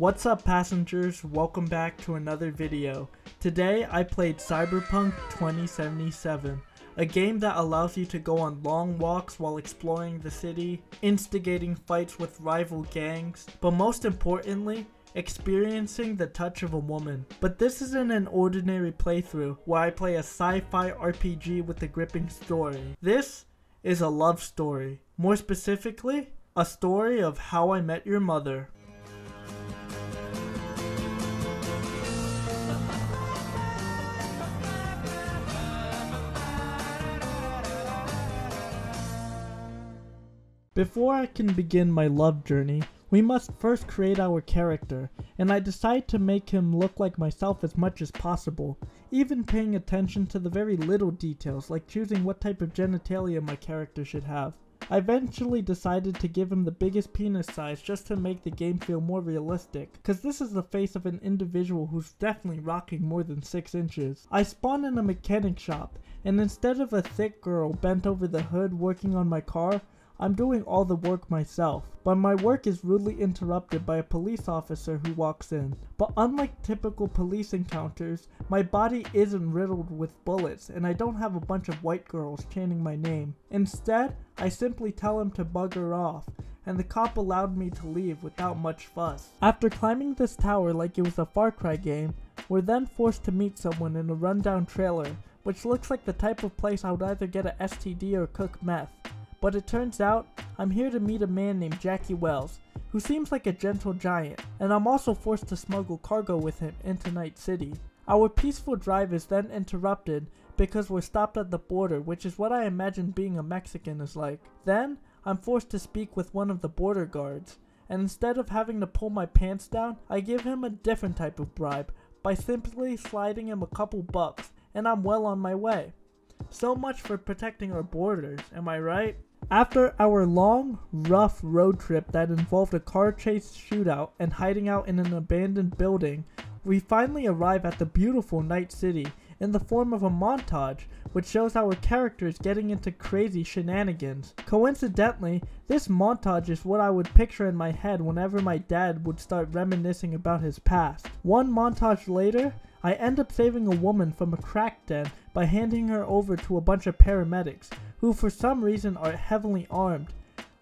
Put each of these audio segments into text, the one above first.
What's up passengers, welcome back to another video. Today I played Cyberpunk 2077, a game that allows you to go on long walks while exploring the city, instigating fights with rival gangs, but most importantly, experiencing the touch of a woman. But this isn't an ordinary playthrough where I play a sci-fi RPG with a gripping story. This is a love story. More specifically, a story of how I met your mother. Before I can begin my love journey, we must first create our character, and I decide to make him look like myself as much as possible, even paying attention to the very little details like choosing what type of genitalia my character should have. I eventually decided to give him the biggest penis size just to make the game feel more realistic, cause this is the face of an individual who's definitely rocking more than 6 inches. I spawn in a mechanic shop, and instead of a thick girl bent over the hood working on my car, I'm doing all the work myself, but my work is rudely interrupted by a police officer who walks in. But unlike typical police encounters, my body isn't riddled with bullets and I don't have a bunch of white girls chanting my name. Instead, I simply tell him to bugger off, and the cop allowed me to leave without much fuss. After climbing this tower like it was a Far Cry game, we're then forced to meet someone in a rundown trailer, which looks like the type of place I would either get a STD or cook meth. But it turns out, I'm here to meet a man named Jackie Wells, who seems like a gentle giant, and I'm also forced to smuggle cargo with him into Night City. Our peaceful drive is then interrupted because we're stopped at the border, which is what I imagine being a Mexican is like. Then, I'm forced to speak with one of the border guards, and instead of having to pull my pants down, I give him a different type of bribe by simply sliding him a couple bucks, and I'm well on my way. So much for protecting our borders, am I right? After our long, rough road trip that involved a car chase shootout and hiding out in an abandoned building, we finally arrive at the beautiful Night City in the form of a montage which shows our characters getting into crazy shenanigans. Coincidentally, this montage is what I would picture in my head whenever my dad would start reminiscing about his past. One montage later, I end up saving a woman from a crack den by handing her over to a bunch of paramedics, who for some reason are heavily armed.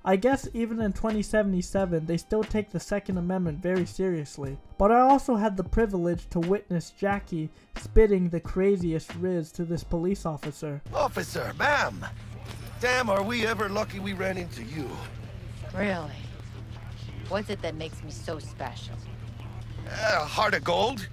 I guess even in 2077 they still take the Second Amendment very seriously. But I also had the privilege to witness Jackie spitting the craziest riz to this police officer. Officer, ma'am! Damn, are we ever lucky we ran into you. Really? What's it that makes me so special? A heart of gold?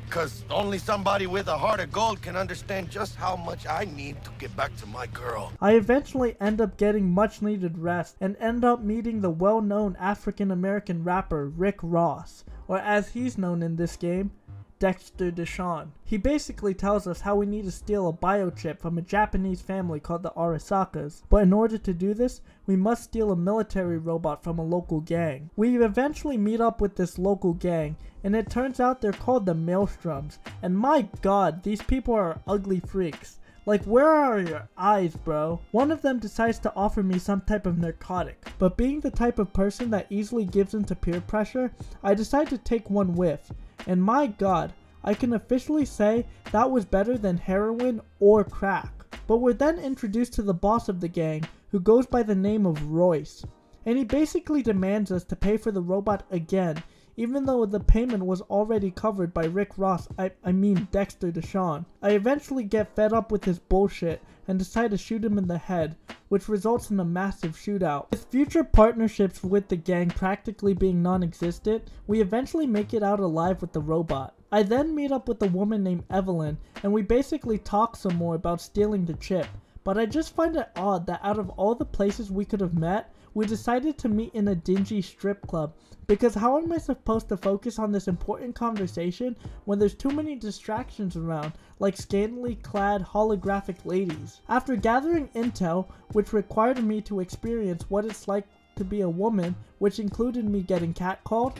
Because only somebody with a heart of gold can understand just how much I need to get back to my girl. I eventually end up getting much needed rest and end up meeting the well-known African-American rapper Rick Ross, or as he's known in this game, Dexter Deshawn. He basically tells us how we need to steal a biochip from a Japanese family called the Arasakas, but in order to do this, we must steal a military robot from a local gang. We eventually meet up with this local gang, and it turns out they're called the Maelstroms, and my god, these people are ugly freaks. Like, where are your eyes, bro? One of them decides to offer me some type of narcotic, but being the type of person that easily gives into peer pressure, I decide to take one whiff. And my god, I can officially say that was better than heroin or crack. But we're then introduced to the boss of the gang, who goes by the name of Royce. And he basically demands us to pay for the robot again, even though the payment was already covered by Rick Ross, I mean Dexter Deshawn. I eventually get fed up with his bullshit and decide to shoot him in the head, which results in a massive shootout. With future partnerships with the gang practically being non-existent, we eventually make it out alive with the robot. I then meet up with a woman named Evelyn, and we basically talk some more about stealing the chip. But I just find it odd that out of all the places we could have met, we decided to meet in a dingy strip club, because how am I supposed to focus on this important conversation when there's too many distractions around, like scantily clad holographic ladies? After gathering intel, which required me to experience what it's like to be a woman, which included me getting catcalled,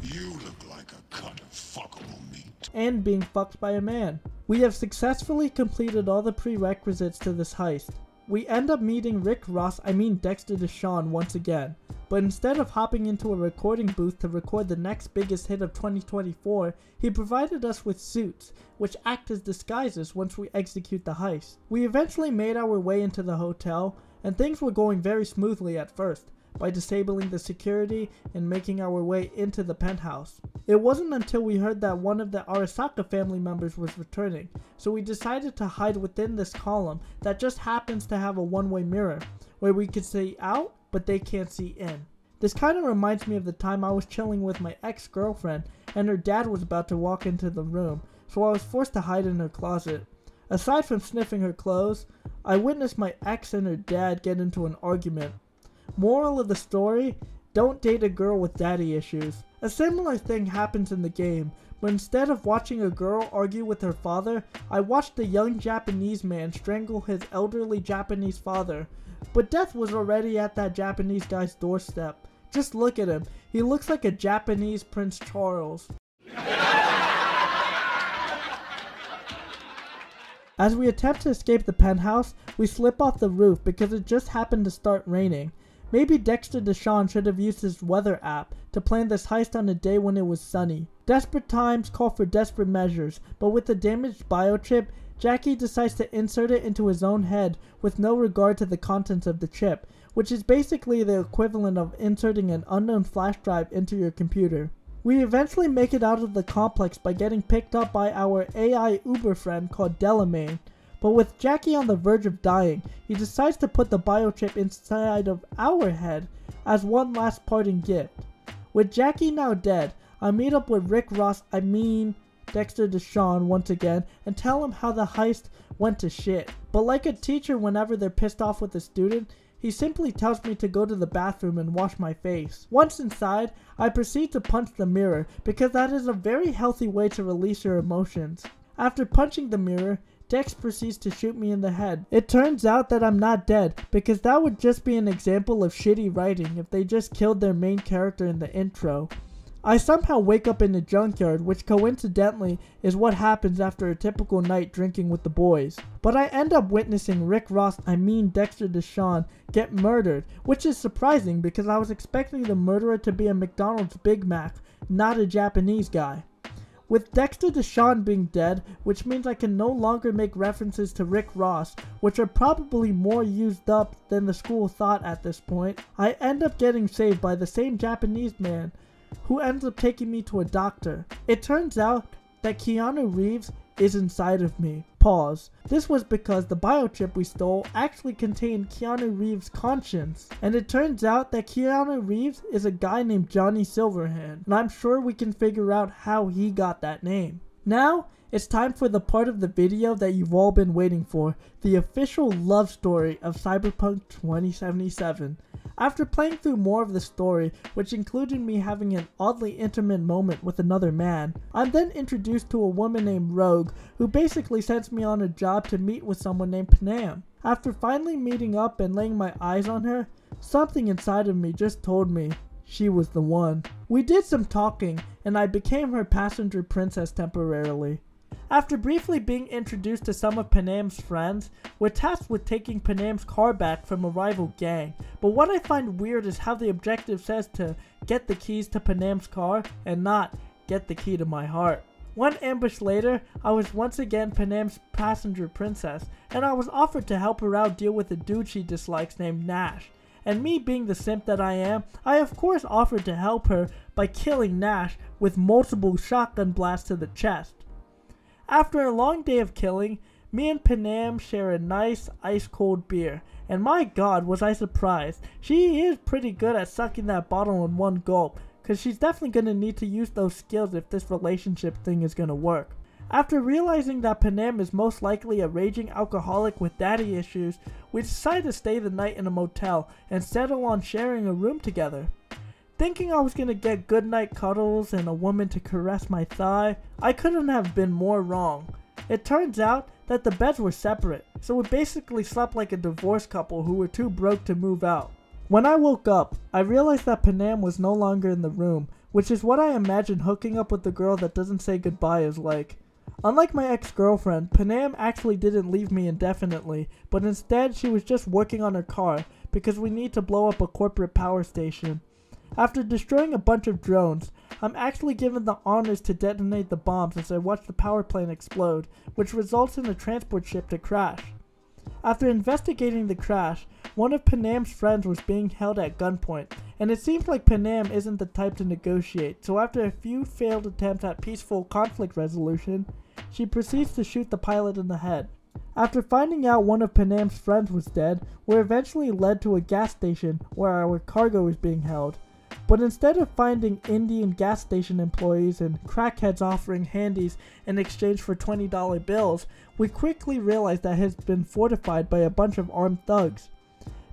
you look like a cut of fuckable meat, and being fucked by a man. We have successfully completed all the prerequisites to this heist. We end up meeting Dexter Deshawn once again, but instead of hopping into a recording booth to record the next biggest hit of 2024, he provided us with suits, which act as disguises once we execute the heist. We eventually made our way into the hotel, and things were going very smoothly at first, by disabling the security and making our way into the penthouse. It wasn't until we heard that one of the Arasaka family members was returning, so we decided to hide within this column that just happens to have a one-way mirror, where we could see out, but they can't see in. This kind of reminds me of the time I was chilling with my ex-girlfriend, and her dad was about to walk into the room, so I was forced to hide in her closet. Aside from sniffing her clothes, I witnessed my ex and her dad get into an argument. Moral of the story, don't date a girl with daddy issues. A similar thing happens in the game, but instead of watching a girl argue with her father, I watched a young Japanese man strangle his elderly Japanese father. But death was already at that Japanese guy's doorstep. Just look at him, he looks like a Japanese Prince Charles. As we attempt to escape the penthouse, we slip off the roof because it just happened to start raining. Maybe Dexter Deshawn should have used his weather app to plan this heist on a day when it was sunny. Desperate times call for desperate measures, but with the damaged biochip, Jackie decides to insert it into his own head with no regard to the contents of the chip, which is basically the equivalent of inserting an unknown flash drive into your computer. We eventually make it out of the complex by getting picked up by our AI Uber friend called Delamain. But with Jackie on the verge of dying, he decides to put the biochip inside of our head as one last parting gift. With Jackie now dead, I meet up with Dexter Deshawn once again and tell him how the heist went to shit. But like a teacher whenever they're pissed off with a student, he simply tells me to go to the bathroom and wash my face. Once inside, I proceed to punch the mirror because that is a very healthy way to release your emotions. After punching the mirror, Dex proceeds to shoot me in the head. It turns out that I'm not dead, because that would just be an example of shitty writing if they just killed their main character in the intro. I somehow wake up in a junkyard, which coincidentally is what happens after a typical night drinking with the boys. But I end up witnessing Dexter Deshawn get murdered, which is surprising because I was expecting the murderer to be a McDonald's Big Mac, not a Japanese guy. With Dexter Deshawn being dead, which means I can no longer make references to Rick Ross, which are probably more used up than the school thought at this point, I end up getting saved by the same Japanese man, who ends up taking me to a doctor. It turns out that Keanu Reeves is inside of me. Pause. This was because the biochip we stole actually contained Keanu Reeves' conscience. And it turns out that Keanu Reeves is a guy named Johnny Silverhand. And I'm sure we can figure out how he got that name. Now, it's time for the part of the video that you've all been waiting for. The official love story of Cyberpunk 2077. After playing through more of the story, which included me having an oddly intimate moment with another man, I'm then introduced to a woman named Rogue, who basically sends me on a job to meet with someone named Panam. After finally meeting up and laying my eyes on her, something inside of me just told me she was the one. We did some talking, and I became her passenger princess temporarily. After briefly being introduced to some of Panam's friends, we're tasked with taking Panam's car back from a rival gang, but what I find weird is how the objective says to get the keys to Panam's car and not get the key to my heart. One ambush later, I was once again Panam's passenger princess, and I was offered to help her out deal with a dude she dislikes named Nash. And me being the simp that I am, I of course offered to help her by killing Nash with multiple shotgun blasts to the chest. After a long day of killing, me and Panam share a nice ice-cold beer, and my god was I surprised. She is pretty good at sucking that bottle in one gulp, cause she's definitely gonna need to use those skills if this relationship thing is gonna work. After realizing that Panam is most likely a raging alcoholic with daddy issues, we decide to stay the night in a motel and settle on sharing a room together. Thinking I was gonna get goodnight cuddles and a woman to caress my thigh, I couldn't have been more wrong. It turns out that the beds were separate, so we basically slept like a divorced couple who were too broke to move out. When I woke up, I realized that Panam was no longer in the room, which is what I imagine hooking up with the girl that doesn't say goodbye is like. Unlike my ex-girlfriend, Panam actually didn't leave me indefinitely, but instead she was just working on her car because we need to blow up a corporate power station. After destroying a bunch of drones, I'm actually given the honors to detonate the bombs as I watch the power plant explode, which results in a transport ship to crash. After investigating the crash, one of Panam's friends was being held at gunpoint, and it seems like Panam isn't the type to negotiate, so after a few failed attempts at peaceful conflict resolution, she proceeds to shoot the pilot in the head. After finding out one of Panam's friends was dead, we're eventually led to a gas station where our cargo is being held. But instead of finding Indian gas station employees and crackheads offering handies in exchange for $20 bills, we quickly realize that it has been fortified by a bunch of armed thugs.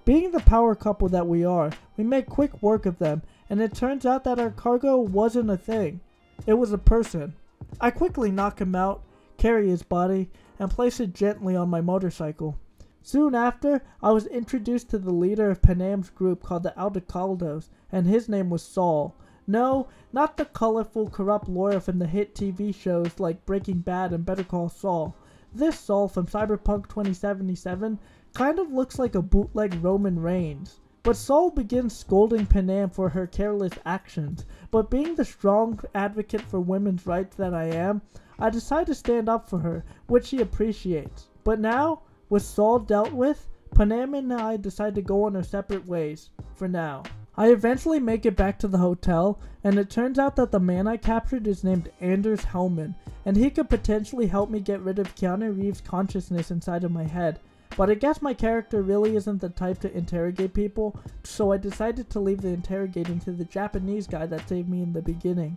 Being the power couple that we are, we make quick work of them, and it turns out that our cargo wasn't a thing. It was a person. I quickly knock him out, carry his body, and place it gently on my motorcycle. Soon after, I was introduced to the leader of Panam's group called the Aldecaldos, and his name was Saul. No, not the colorful, corrupt lawyer from the hit TV shows like Breaking Bad and Better Call Saul. This Saul from Cyberpunk 2077 kind of looks like a bootleg Roman Reigns. But Saul begins scolding Panam for her careless actions, but being the strong advocate for women's rights that I am, I decide to stand up for her, which she appreciates. But now, with Saul dealt with, Panam and I decide to go on our separate ways, for now. I eventually make it back to the hotel, and it turns out that the man I captured is named Anders Hellman, and he could potentially help me get rid of Keanu Reeves' consciousness inside of my head. But I guess my character really isn't the type to interrogate people, so I decided to leave the interrogating to the Japanese guy that saved me in the beginning.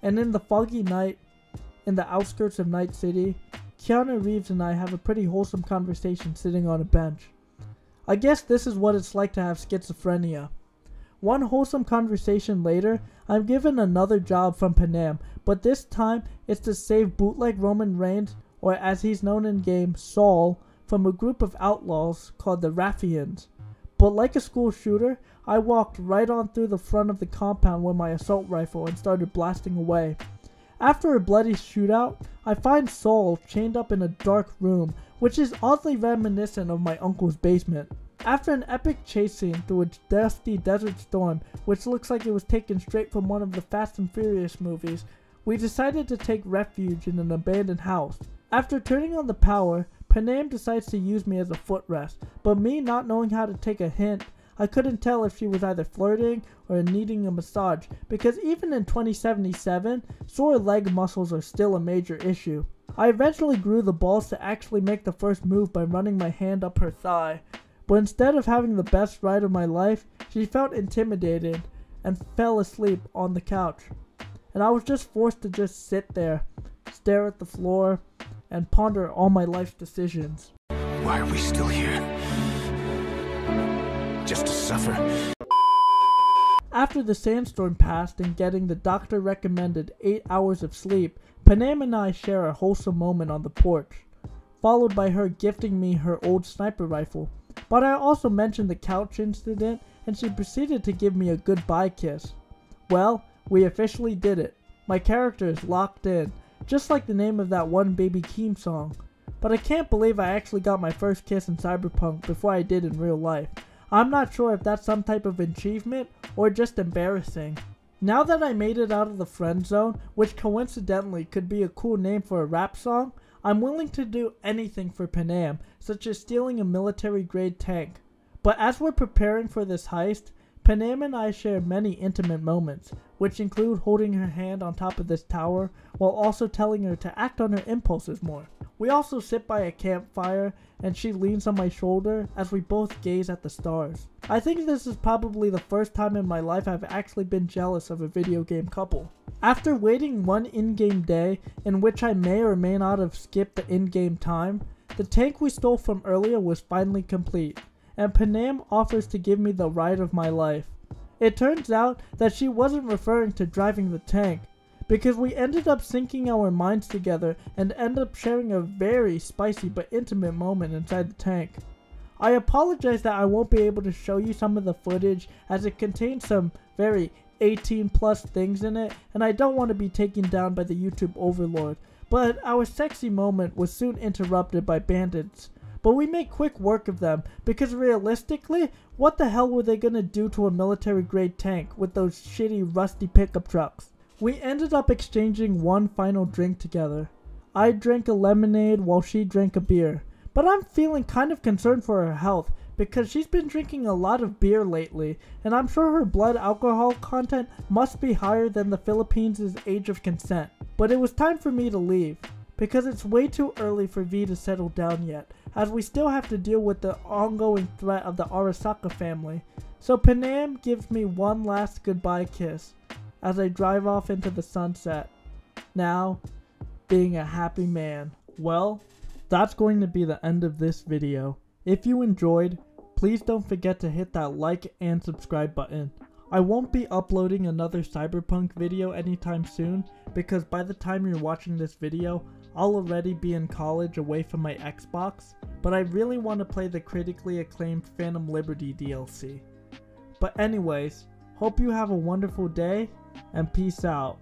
And in the foggy night, in the outskirts of Night City, Keanu Reeves and I have a pretty wholesome conversation sitting on a bench. I guess this is what it's like to have schizophrenia. One wholesome conversation later, I'm given another job from Panam, but this time it's to save bootleg Roman Reigns, or as he's known in game, Saul, from a group of outlaws called the Raffians. But like a school shooter, I walked right on through the front of the compound with my assault rifle and started blasting away. After a bloody shootout, I find Saul chained up in a dark room, which is oddly reminiscent of my uncle's basement. After an epic chase scene through a dusty desert storm, which looks like it was taken straight from one of the Fast and Furious movies, we decided to take refuge in an abandoned house. After turning on the power, Panam decides to use me as a footrest, but me not knowing how to take a hint, I couldn't tell if she was either flirting or needing a massage, because even in 2077, sore leg muscles are still a major issue. I eventually grew the balls to actually make the first move by running my hand up her thigh, but instead of having the best ride of my life, she felt intimidated and fell asleep on the couch. And I was just forced to just sit there, stare at the floor, and ponder all my life decisions. Why are we still here? Just to suffer? After the sandstorm passed and getting the doctor recommended 8 hours of sleep, Panam and I share a wholesome moment on the porch, followed by her gifting me her old sniper rifle. But I also mentioned the couch incident, and she proceeded to give me a goodbye kiss. Well, we officially did it. My character is locked in, just like the name of that one Baby Keem song. But I can't believe I actually got my first kiss in Cyberpunk before I did in real life. I'm not sure if that's some type of achievement or just embarrassing. Now that I made it out of the friend zone, which coincidentally could be a cool name for a rap song, I'm willing to do anything for Panam, such as stealing a military-grade tank. But as we're preparing for this heist, Panam and I share many intimate moments, which include holding her hand on top of this tower, while also telling her to act on her impulses more. We also sit by a campfire, and she leans on my shoulder as we both gaze at the stars. I think this is probably the first time in my life I've actually been jealous of a video game couple. After waiting one in-game day, in which I may or may not have skipped the in-game time, the tank we stole from earlier was finally complete, and Panam offers to give me the ride of my life. It turns out that she wasn't referring to driving the tank, because we ended up syncing our minds together and ended up sharing a very spicy but intimate moment inside the tank. I apologize that I won't be able to show you some of the footage, as it contains some very 18+ things in it, and I don't want to be taken down by the YouTube overlord, but our sexy moment was soon interrupted by bandits. But we made quick work of them, because realistically, what the hell were they gonna do to a military-grade tank with those shitty rusty pickup trucks? We ended up exchanging one final drink together. I drank a lemonade while she drank a beer, but I'm feeling kind of concerned for her health because she's been drinking a lot of beer lately, and I'm sure her blood alcohol content must be higher than the Philippines' age of consent. But it was time for me to leave, because it's way too early for V to settle down yet, as we still have to deal with the ongoing threat of the Arasaka family. So Panam gives me one last goodbye kiss as I drive off into the sunset. Now, being a happy man. Well, that's going to be the end of this video. If you enjoyed, please don't forget to hit that like and subscribe button. I won't be uploading another Cyberpunk video anytime soon because by the time you're watching this video, I'll already be in college away from my Xbox, but I really want to play the critically acclaimed Phantom Liberty DLC. But anyways, hope you have a wonderful day, and peace out.